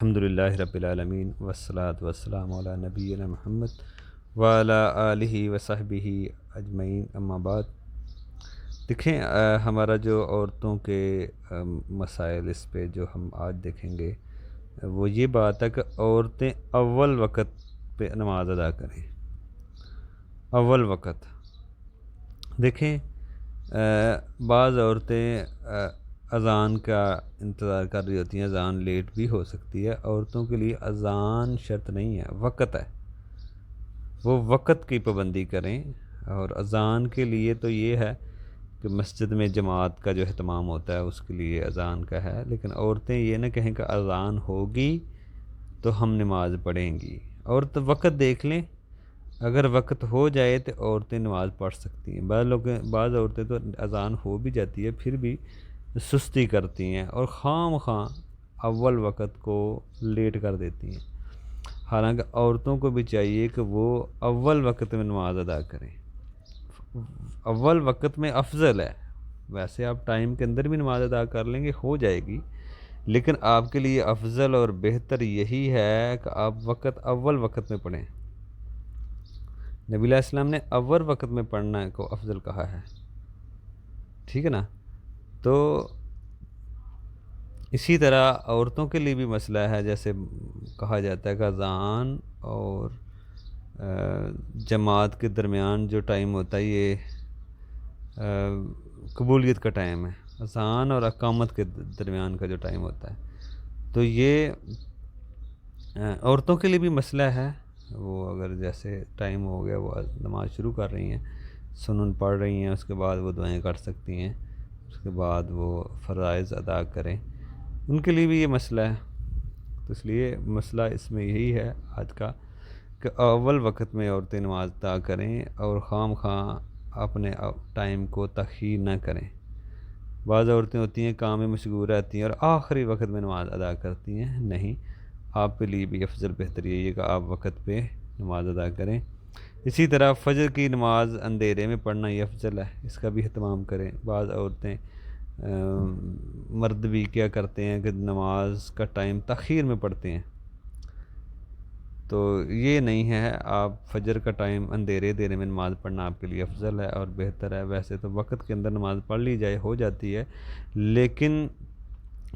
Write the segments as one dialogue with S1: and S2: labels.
S1: الحمدللہ رب العالمین والصلاة والسلام علی نبینا محمد وعلی آلہ وصحبہ اجمعین، اما بعد۔ دیکھیں ہمارا جو عورتوں کے مسائل اس پہ جو ہم آج دیکھیں گے وہ یہ بات ہے کہ عورتیں اول وقت پہ نماز ادا کریں۔ اول وقت دیکھیں بعض عورتیں اذان کا انتظار کر رہی ہوتی ہیں، اذان لیٹ بھی ہو سکتی ہے۔ عورتوں کے لیے اذان شرط نہیں ہے، وقت ہے، وہ وقت کی پابندی کریں۔ اور اذان کے لیے تو یہ ہے کہ مسجد میں جماعت کا جو اہتمام ہوتا ہے اس کے لیے اذان کا ہے، لیکن عورتیں یہ نہ کہیں کہ اذان ہوگی تو ہم نماز پڑھیں گی۔ عورت وقت دیکھ لیں، اگر وقت ہو جائے تو عورتیں نماز پڑھ سکتی ہیں۔ بعض عورتیں تو اذان ہو بھی جاتی ہے پھر بھی سستی کرتی ہیں اور خواہ اول وقت کو لیٹ کر دیتی ہیں، حالانکہ عورتوں کو بھی چاہیے کہ وہ اول وقت میں نماز ادا کریں۔ اول وقت میں افضل ہے، ویسے آپ ٹائم کے اندر بھی نماز ادا کر لیں گے، ہو جائے گی، لیکن آپ کے لیے افضل اور بہتر یہی ہے کہ آپ اول وقت میں پڑھیں۔ نبی علیہ السلام نے اول وقت میں پڑھنا کو افضل کہا ہے، ٹھیک ہے نا؟ تو اسی طرح عورتوں کے لیے بھی مسئلہ ہے، جیسے کہا جاتا ہے کہ اذان اور جماعت کے درمیان جو ٹائم ہوتا ہے یہ قبولیت کا ٹائم ہے، اذان اور اقامت کے درمیان کا جو ٹائم ہوتا ہے، تو یہ عورتوں کے لیے بھی مسئلہ ہے۔ وہ اگر جیسے ٹائم ہو گیا وہ نماز شروع کر رہی ہیں، سنن پڑھ رہی ہیں، اس کے بعد وہ دعائیں کر سکتی ہیں، اس کے بعد وہ فرائض ادا کریں، ان کے لیے بھی یہ مسئلہ ہے۔ تو اس لیے مسئلہ اس میں یہی ہے آج کا کہ اول وقت میں عورتیں نماز ادا کریں اور خواہ اپنے ٹائم کو تاخیر نہ کریں۔ بعض عورتیں ہوتی ہیں کام میں مشغول رہتی ہیں اور آخری وقت میں نماز ادا کرتی ہیں، نہیں، آپ کے لیے بھی افضل بہتر یہی ہے کہ آپ وقت پہ نماز ادا کریں۔ اسی طرح فجر کی نماز اندھیرے میں پڑھنا یہ افضل ہے، اس کا بھی اہتمام کریں۔ بعض عورتیں مرد بھی کیا کرتے ہیں کہ نماز کا ٹائم تاخیر میں پڑھتے ہیں، تو یہ نہیں ہے۔ آپ فجر کا ٹائم اندھیرے میں نماز پڑھنا آپ کے لیے افضل ہے اور بہتر ہے۔ ویسے تو وقت کے اندر نماز پڑھ لی جائے ہو جاتی ہے، لیکن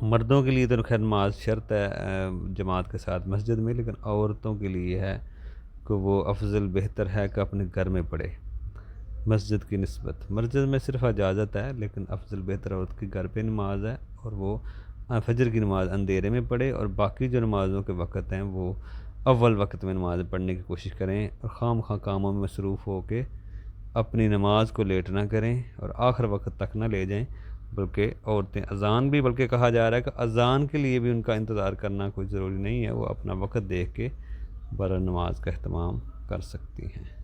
S1: مردوں کے لیے تو خیر نماز شرط ہے جماعت کے ساتھ مسجد میں، لیکن عورتوں کے لیے ہے کہ وہ افضل بہتر ہے کہ اپنے گھر میں پڑھے مسجد کی نسبت۔ مسجد میں صرف اجازت ہے، لیکن افضل بہتر عورت کے گھر پہ نماز ہے، اور وہ فجر کی نماز اندھیرے میں پڑھے، اور باقی جو نمازوں کے وقت ہیں وہ اول وقت میں نماز پڑھنے کی کوشش کریں، اور خواہ کاموں میں مصروف ہو کے اپنی نماز کو لیٹ نہ کریں اور آخر وقت تک نہ لے جائیں، بلکہ عورتیں اذان بھی بلکہ کہا جا رہا ہے کہ اذان کے لیے بھی ان کا انتظار کرنا کوئی ضروری نہیں ہے، وہ اپنا وقت دیکھ کے برابر نماز کا اہتمام کر سکتی ہیں۔